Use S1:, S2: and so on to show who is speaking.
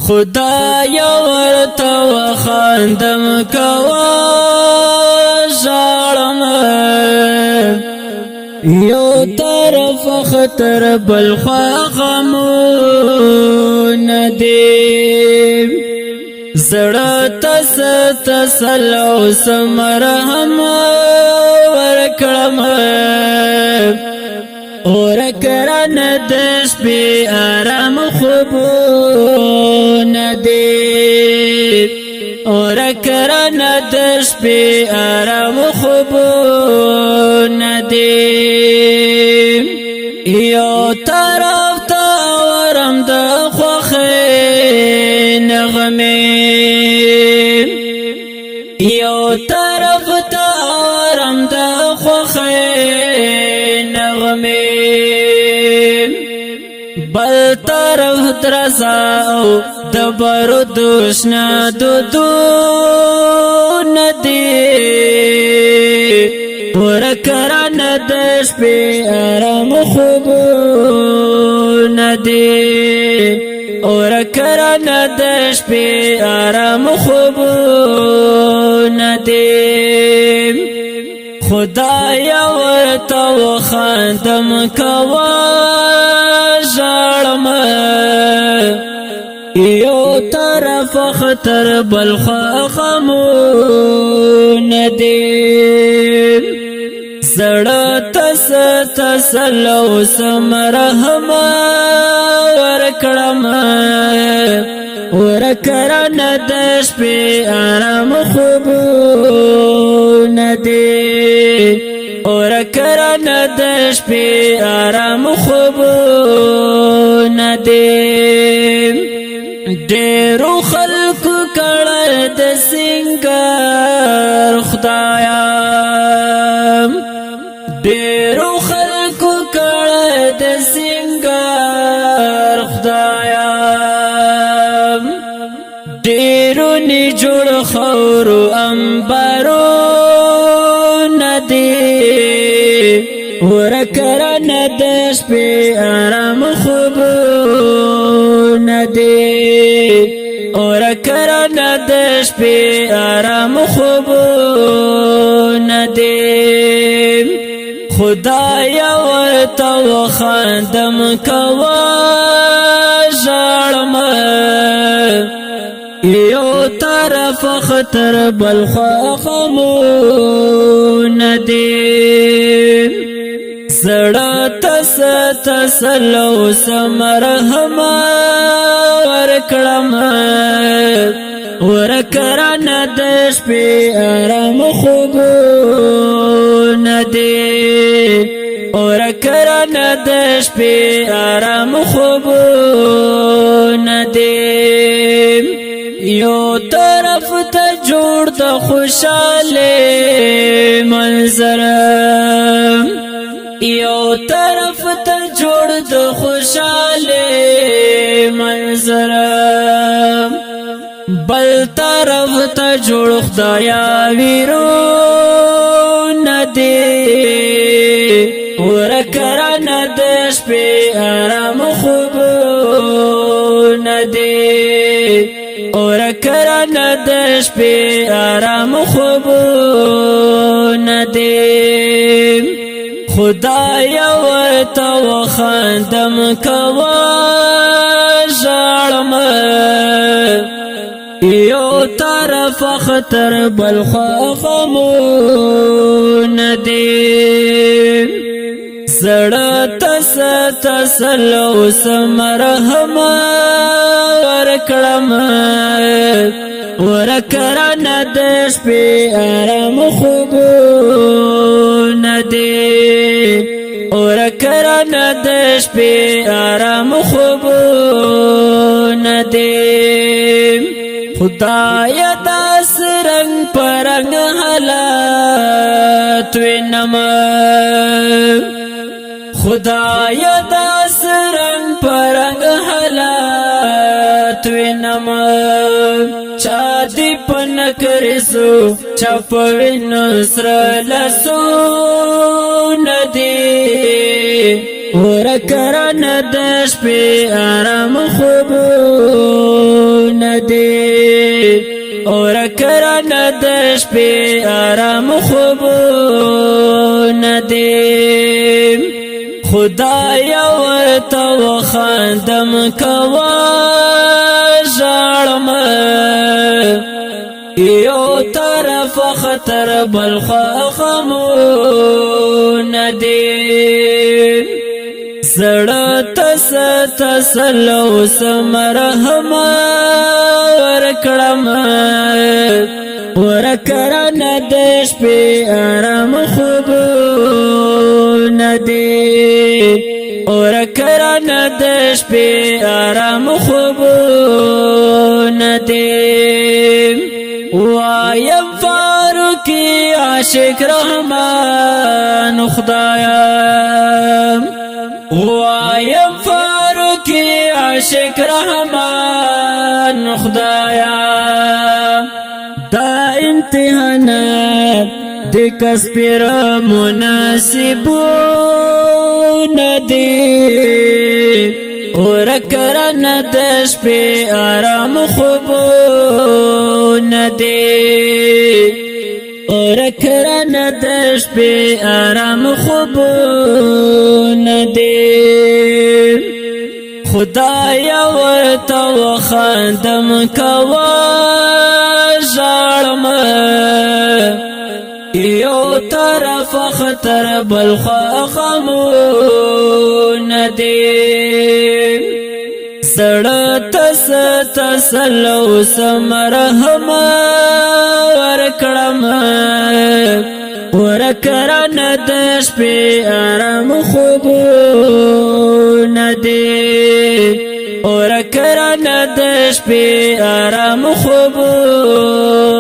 S1: خدای ورته وخاندم کوا ژړم یو طرف خطر بل خوا غمونه دي زړه تسل او مرهم ورکړم ورکران د شپې آرام خوبونه دي ورکران د شپې آرام خوبونه دي یو طرف ته ورم د خوښۍ نغمې یو طرف ته ورم د خوښۍ نغمې بل طرف درزا او د بارودشنا دودونه دي ورکران د شپې آرام خوبونه دي ورکران د شپې آرام خوبونه دي خدای ورته وخاندم کوا ژړم یو طرف خطر بل خوا غمونه دي زړه تسل او مرهم ورکړم ورکران د شپې آرام خوبونه دي ورکران د شپې آرام خوبونه دي ډېرو خلکو کړه د سنگار خدایا ډېرو خلکو کړه د سنگار خدایا ډېرو نی جوړ خورو انبارو ندی ورکران د شپې آرام خوبونه دي ورکران د شپې آرام خوبونه دي خدای ورته وخاندم کوا ژړم یو طرف خطر بل خوا غمونه دي زړه تسل او مرهم ورکړم ورکران د شپې آرام خوبونه دي ورکران د شپې آرام خوبونه دي یو طرف ته جوړ د خوشاله منظر یو طرف ته جوړ د خوشاله منظر بل طرف ته جوړ خدایا ویرونه دي ورکران د شپې آرام خوبونه دي ورکران د شپې آرام خوبونه دي خدای ورته وخاندم کوا ژړم یو طرف خطر بل خوا غمونه دي زړه تسل او مرهم ورکړم ورکران د شپې آرام خوبونه دي ورکران د شپې آرام خوبونه دي خدای داس رنگ پرنګ حالات وینم خدای داس رنگ پرنګ حالات وینم چا دی پن کرسو چا پوین سر لسو ندی ورکران د شپې آرام خوبونه د شپې آرام خوبونه دي خدای ورته وخاندم کوا ژړم یو طرف خطر بل غمونه دي زړه تسل اوس مرهم ورکړم ورکړه د شپې آرام خوبونه دي ورکړه د شپې آرام خوبونه دي وایم فاروقی عاشق رحمان خدایا وایم فاروقی عاشق رحمان خدایا دا امتحانات د کسبیر مناسبونه دي ورکړه د شپې آرام خوبونه دي ورکړه د شپې آرام خوبونه دي خدای ورته وخاندم کوا ژړم یو طرف خطر بل غمونه دي زړه تسل اوس مرهم ورکړم ورکړه د شپې آرام خوبونه دي ورکړه د شپې آرام خوبونه